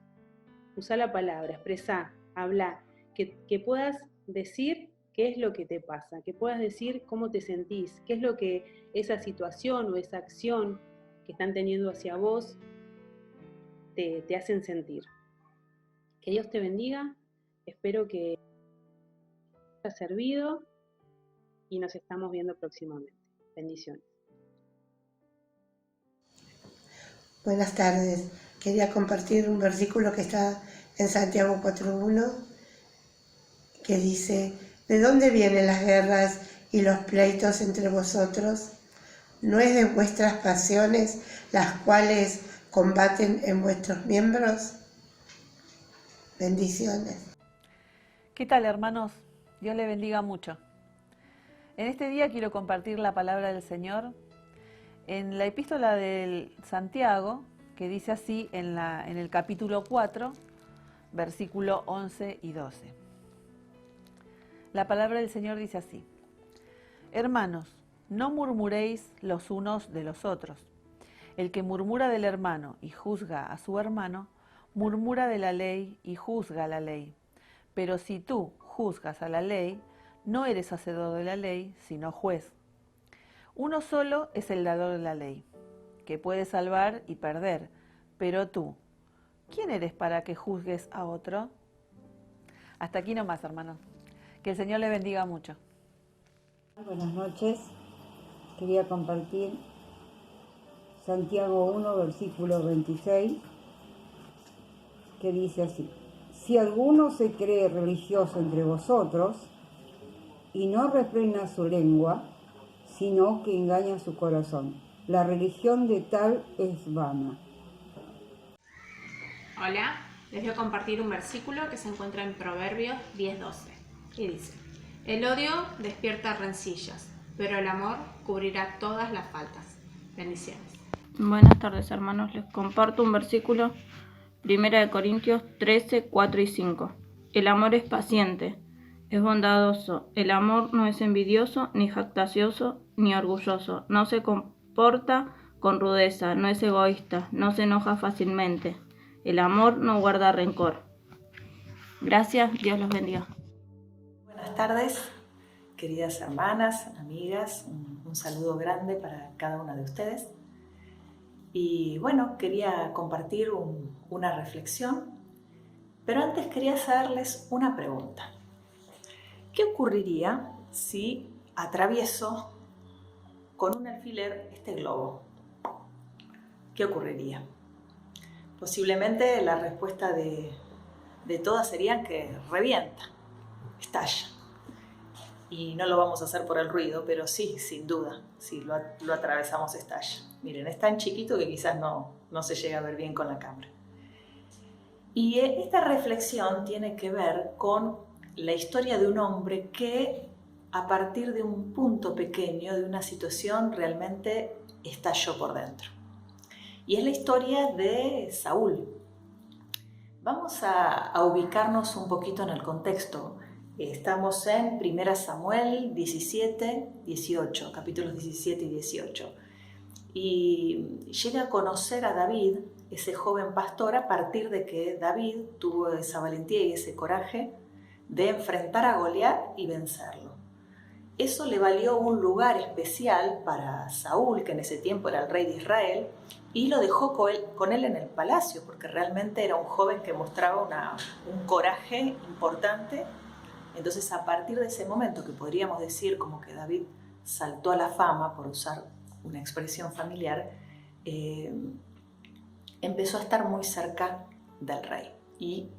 usa la palabra, expresá, habla, que puedas decir qué es lo que te pasa, que puedas decir cómo te sentís, qué es lo que esa situación o esa acción que están teniendo hacia vos te hacen sentir. Que Dios te bendiga, espero que te haya servido y nos estamos viendo próximamente. Bendiciones. Buenas tardes. Quería compartir un versículo que está en Santiago 4:1 que dice, ¿de dónde vienen las guerras y los pleitos entre vosotros? ¿No es de vuestras pasiones las cuales combaten en vuestros miembros? Bendiciones. ¿Qué tal, hermanos? Dios les bendiga mucho. En este día quiero compartir la palabra del Señor en la epístola de Santiago, que dice así en el capítulo 4, versículo 11 y 12. La palabra del Señor dice así: Hermanos, no murmuréis los unos de los otros. El que murmura del hermano y juzga a su hermano, murmura de la ley y juzga a la ley. Pero si tú juzgas a la ley, no eres hacedor de la ley, sino juez. Uno solo es el dador de la ley, que puede salvar y perder. Pero tú, ¿quién eres para que juzgues a otro? Hasta aquí nomás, hermano. Que el Señor le bendiga mucho. Buenas noches. Quería compartir Santiago 1, versículo 26, que dice así: Si alguno se cree religioso entre vosotros y no refrena su lengua, sino que engaña su corazón, la religión de tal es vana. Hola, les voy a compartir un versículo que se encuentra en Proverbios 10:12 y dice: El odio despierta rencillas, pero el amor cubrirá todas las faltas. Bendiciones. Buenas tardes, hermanos. Les comparto un versículo, 1 Corintios 13, 4 y 5. El amor es paciente, es bondadoso. El amor no es envidioso, ni jactancioso, ni orgulloso. No se comporta con rudeza, no es egoísta, no se enoja fácilmente. El amor no guarda rencor. Gracias, Dios los bendiga. Buenas tardes, queridas hermanas, amigas, un saludo grande para cada una de ustedes. Y bueno, quería compartir una reflexión, pero antes quería hacerles una pregunta. ¿Qué ocurriría si atravieso con un alfiler este globo? ¿Qué ocurriría? Posiblemente la respuesta de todas serían que revienta, estalla. Y no lo vamos a hacer por el ruido, pero sí, sin duda, si lo atravesamos estalla. Miren, es tan chiquito que quizás no se llega a ver bien con la cámara. Y esta reflexión tiene que ver con la historia de un hombre que a partir de un punto pequeño, de una situación, realmente estalló por dentro. Y es la historia de Saúl. Vamos a ubicarnos un poquito en el contexto. Estamos en 1 Samuel 17, 18, capítulos 17 y 18. Y llega a conocer a David, ese joven pastor, a partir de que David tuvo esa valentía y ese coraje de enfrentar a Goliat y vencerlo. Eso le valió un lugar especial para Saúl, que en ese tiempo era el rey de Israel, y lo dejó con él en el palacio, porque realmente era un joven que mostraba un coraje importante. Entonces, a partir de ese momento, que podríamos decir como que David saltó a la fama, por usar una expresión familiar, empezó a estar muy cerca del rey y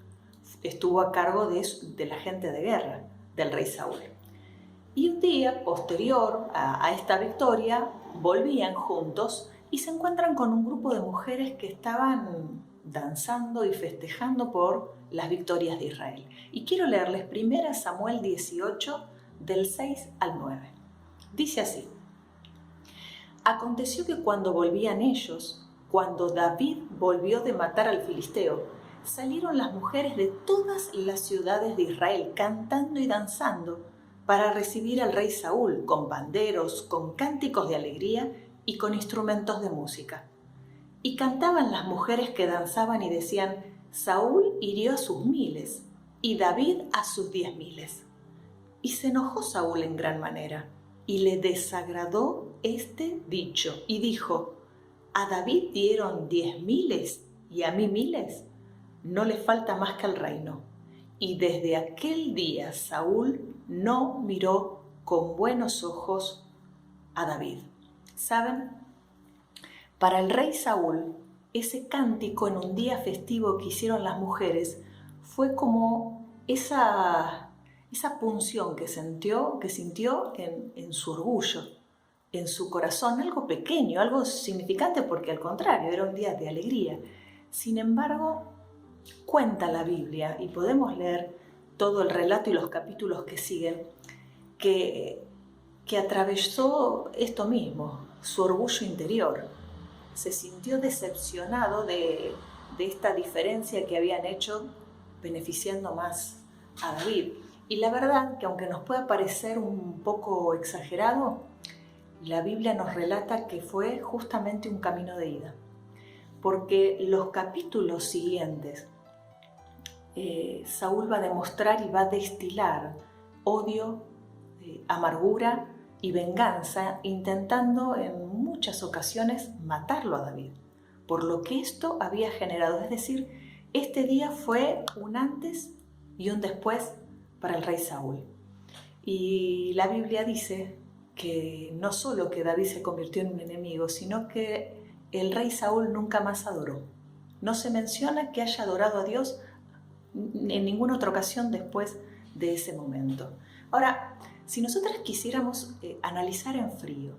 estuvo a cargo de la gente de guerra del rey Saúl. Y un día posterior a esta victoria volvían juntos y se encuentran con un grupo de mujeres que estaban danzando y festejando por las victorias de Israel. Y quiero leerles 1 Samuel 18, del 6 al 9. Dice así: Aconteció que cuando volvían ellos, cuando David volvió de matar al filisteo, salieron las mujeres de todas las ciudades de Israel cantando y danzando para recibir al rey Saúl, con panderos, con cánticos de alegría y con instrumentos de música. Y cantaban las mujeres que danzaban y decían: Saúl hirió a sus miles y David a sus 10.000. Y se enojó Saúl en gran manera y le desagradó este dicho y dijo: ¿A David dieron 10.000 y a mí 1.000? No le falta más que al reino. Y desde aquel día Saúl no miró con buenos ojos a David. ¿Saben? Para el rey Saúl, ese cántico en un día festivo que hicieron las mujeres fue como esa punción que sintió en su orgullo, en su corazón, algo pequeño, algo significante, porque al contrario, era un día de alegría. Sin embargo, cuenta la Biblia, y podemos leer todo el relato y los capítulos que siguen, que atravesó esto mismo, su orgullo interior. Se sintió decepcionado de esta diferencia que habían hecho, beneficiando más a David. Y la verdad que, aunque nos pueda parecer un poco exagerado, la Biblia nos relata que fue justamente un camino de ida. Porque los capítulos siguientes, Saúl va a demostrar y va a destilar odio, amargura y venganza, intentando en muchas ocasiones matarlo a David, por lo que esto había generado. Es decir, este día fue un antes y un después para el rey Saúl. Y la Biblia dice que no solo que David se convirtió en un enemigo, sino que el rey Saúl nunca más adoró. No se menciona que haya adorado a Dios en ninguna otra ocasión después de ese momento. Ahora, si nosotras quisiéramos analizar en frío,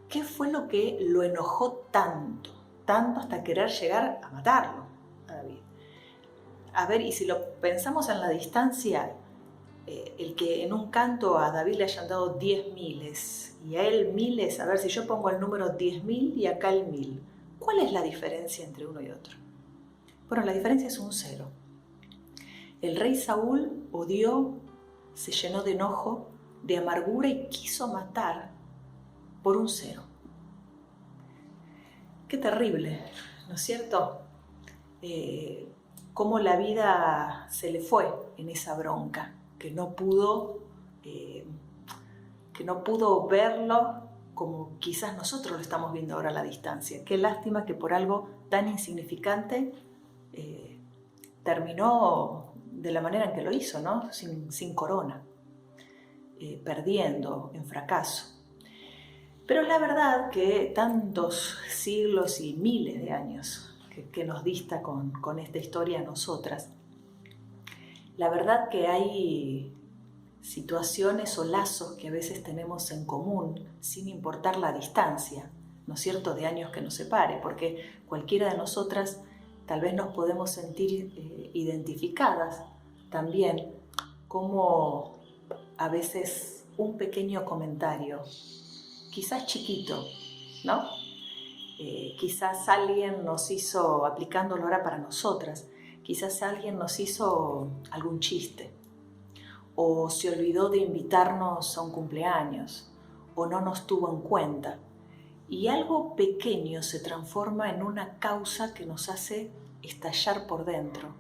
¿qué fue lo que lo enojó tanto hasta querer llegar a matarlo a David? A ver, y si lo pensamos en la distancia, el que en un canto a David le hayan dado 10.000 y a él 1.000, a ver, si yo pongo el número 10.000 y acá el 1.000, ¿cuál es la diferencia entre uno y otro? Bueno, la diferencia es un 0. El rey Saúl odió, se llenó de enojo, de amargura y quiso matar por un 0. Qué terrible, ¿no es cierto? Cómo la vida se le fue en esa bronca, que no pudo verlo como quizás nosotros lo estamos viendo ahora a la distancia. Qué lástima que por algo tan insignificante terminó de la manera en que lo hizo, ¿no? Sin corona, perdiendo, en fracaso. Pero es la verdad que tantos siglos y miles de años que nos dista con esta historia a nosotras, la verdad que hay situaciones o lazos que a veces tenemos en común sin importar la distancia, ¿no es cierto?, de años que nos separe, porque cualquiera de nosotras tal vez nos podemos sentir identificadas también, como a veces un pequeño comentario, quizás chiquito, ¿no? Quizás alguien nos hizo, aplicándolo ahora para nosotras, quizás alguien nos hizo algún chiste, o se olvidó de invitarnos a un cumpleaños, o no nos tuvo en cuenta. Y algo pequeño se transforma en una causa que nos hace estallar por dentro.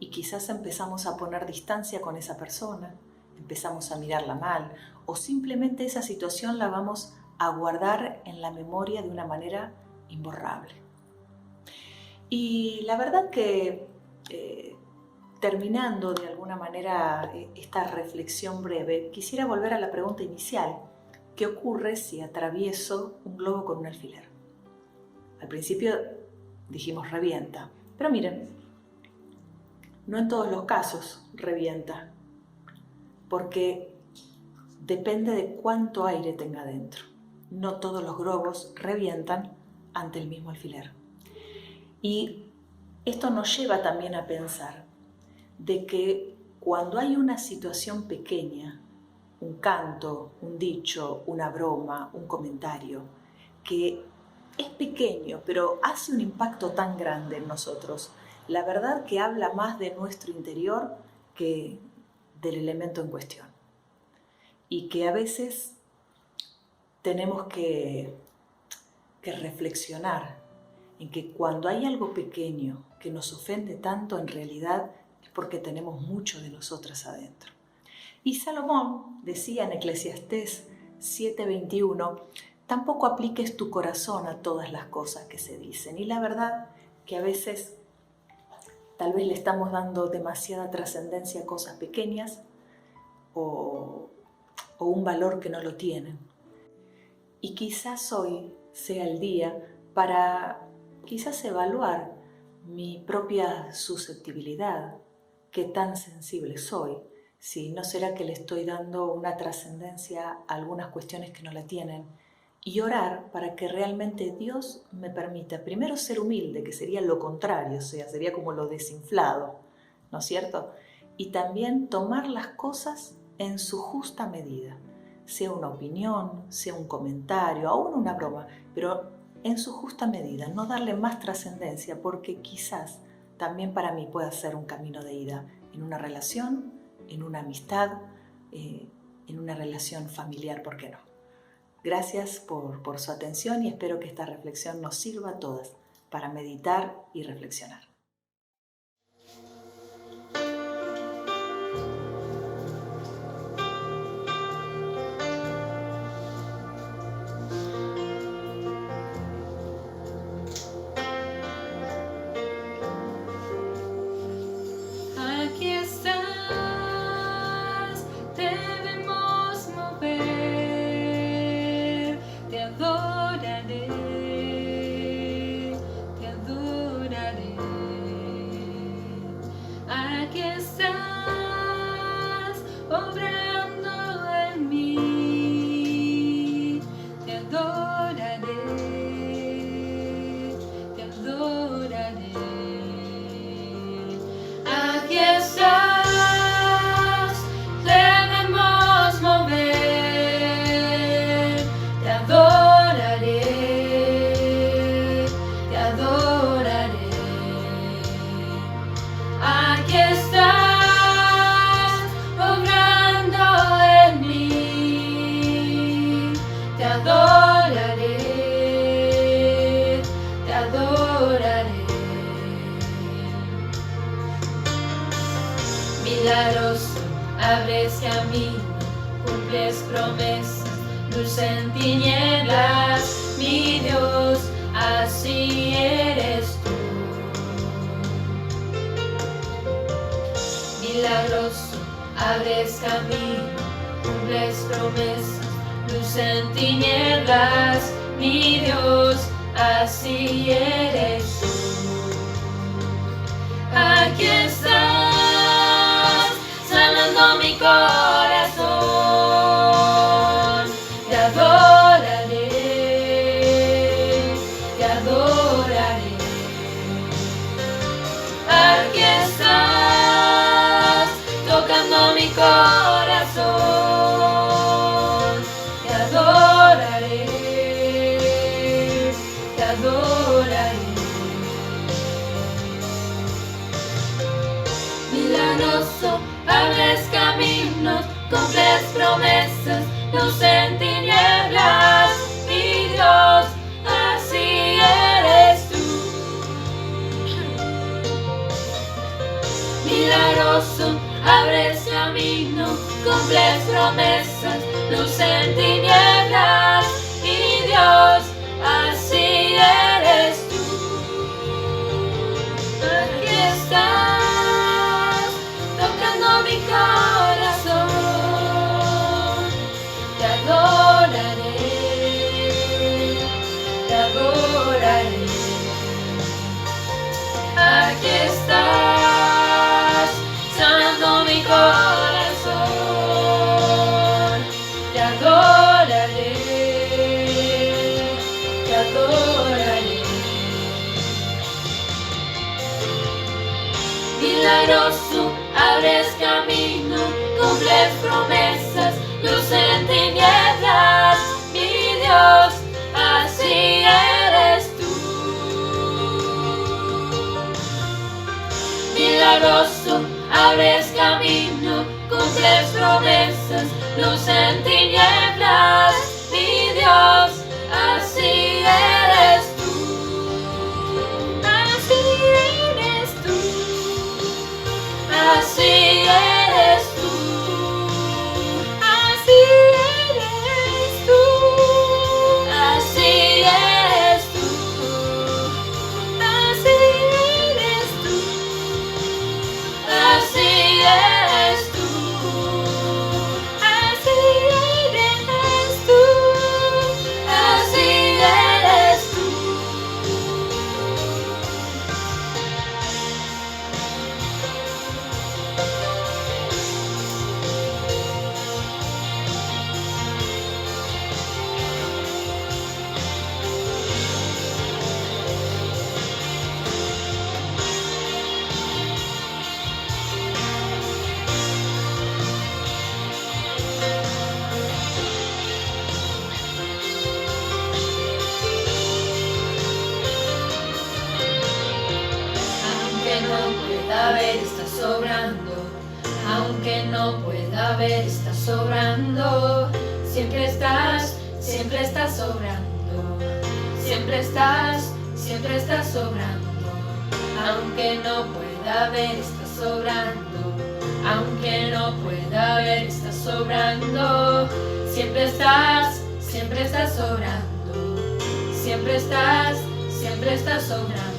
Y quizás empezamos a poner distancia con esa persona, empezamos a mirarla mal, o simplemente esa situación la vamos a guardar en la memoria de una manera imborrable. Y la verdad que terminando de alguna manera esta reflexión breve, quisiera volver a la pregunta inicial: ¿qué ocurre si atravieso un globo con un alfiler? Al principio dijimos revienta, pero miren, no en todos los casos revienta, porque depende de cuánto aire tenga dentro. No todos los globos revientan ante el mismo alfiler. Y esto nos lleva también a pensar de que cuando hay una situación pequeña, un canto, un dicho, una broma, un comentario, que es pequeño pero hace un impacto tan grande en nosotros, la verdad que habla más de nuestro interior que del elemento en cuestión. Y que a veces tenemos que reflexionar en que cuando hay algo pequeño que nos ofende tanto, en realidad es porque tenemos mucho de nosotras adentro. Y Salomón decía en Eclesiastés 7:21, tampoco apliques tu corazón a todas las cosas que se dicen. Y la verdad que a veces tal vez le estamos dando demasiada trascendencia a cosas pequeñas o un valor que no lo tienen. Y quizás hoy sea el día para quizás evaluar mi propia susceptibilidad, qué tan sensible soy, si no será que le estoy dando una trascendencia a algunas cuestiones que no la tienen, y orar para que realmente Dios me permita primero ser humilde, que sería lo contrario, o sea, sería como lo desinflado, ¿no es cierto? Y también tomar las cosas en su justa medida, sea una opinión, sea un comentario, aún una broma, pero en su justa medida, no darle más trascendencia, porque quizás también para mí pueda ser un camino de ida en una relación, en una amistad, en una relación familiar, ¿por qué no? Gracias por su atención y espero que esta reflexión nos sirva a todas para meditar y reflexionar. Aquí estás, debemos mover, te adoraré, te adoraré. Milagroso, abres camino, cumples promesas, luz en tinieblas, mi Dios, así eres tú. Milagroso, abres camino, cumples promesas, luz en tinieblas, mi Dios, así eres tú. Aquí estás, sanando mi corazón. Te adoraré, te adoraré. Aquí estás, tocando mi corazón. Te adoraré, te adoraré. Milagroso, abres caminos, cumples promesas, luz en tinieblas, mi Dios, así eres tú. Milagroso, abres camino, cumples promesas, luz en tinieblas, mi Dios, así eres tú. Aquí estás, tocando mi corazón. Te adoraré, te adoraré. Aquí estás, sanando mi corazón. Te adoraré, te adoraré. Milagroso, abres camino, cumples promesas, luz en tinieblas, mi Dios, así eres tú. Milagroso, abres camino, cumples promesas, luz en tinieblas, mi Dios, así eres tú. Así eres tú. Así eres tú, así eres tú, así eres tú, así eres tú, así eres tú, así eres tú, así eres tú. Aunque no pueda ver, estás sobrando. Aunque no pueda ver, estás sobrando. Siempre estás sobrando. Siempre estás sobrando. Aunque no pueda ver, estás sobrando. Aunque no pueda ver, estás sobrando. Siempre estás sobrando. Siempre estás sobrando.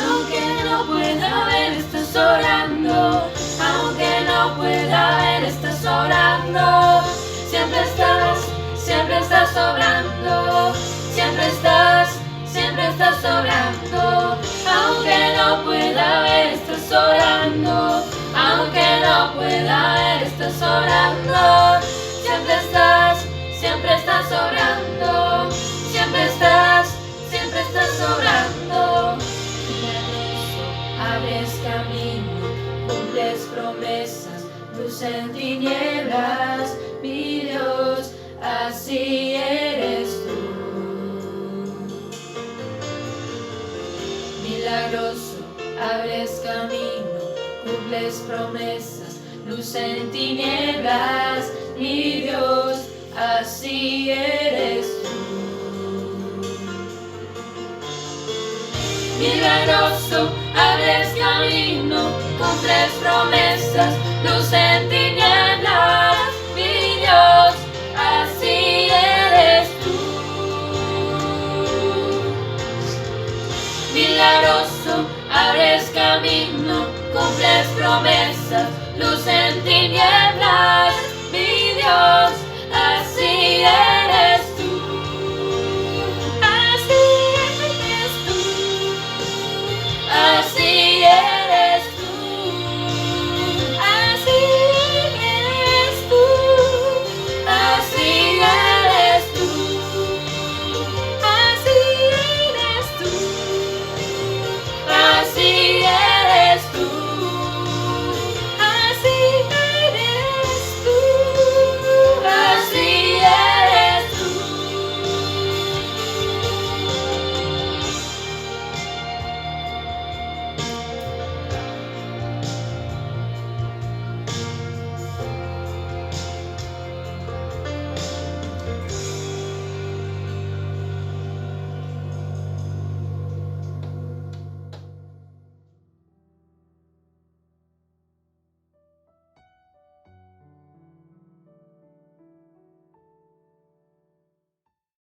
Aunque no pueda ver, estás sobrando. Aunque no pueda ver, estás sobrando. Siempre estás sobrando. Siempre estás sobrando. Aunque no pueda ver, estás sobrando. Aunque no pueda ver, estás sobrando. Siempre estás sobrando. Siempre estás sobrando. Abres camino, cumples promesas, luz en tinieblas, mi Dios, así eres tú. Milagroso, abres camino, cumples promesas, luz en tinieblas, mi Dios, así eres tú. Milagroso, abres camino, cumples promesas, luz en tinieblas, mi Dios, así eres tú. Milagroso, abres camino, cumples promesas, luz en tinieblas.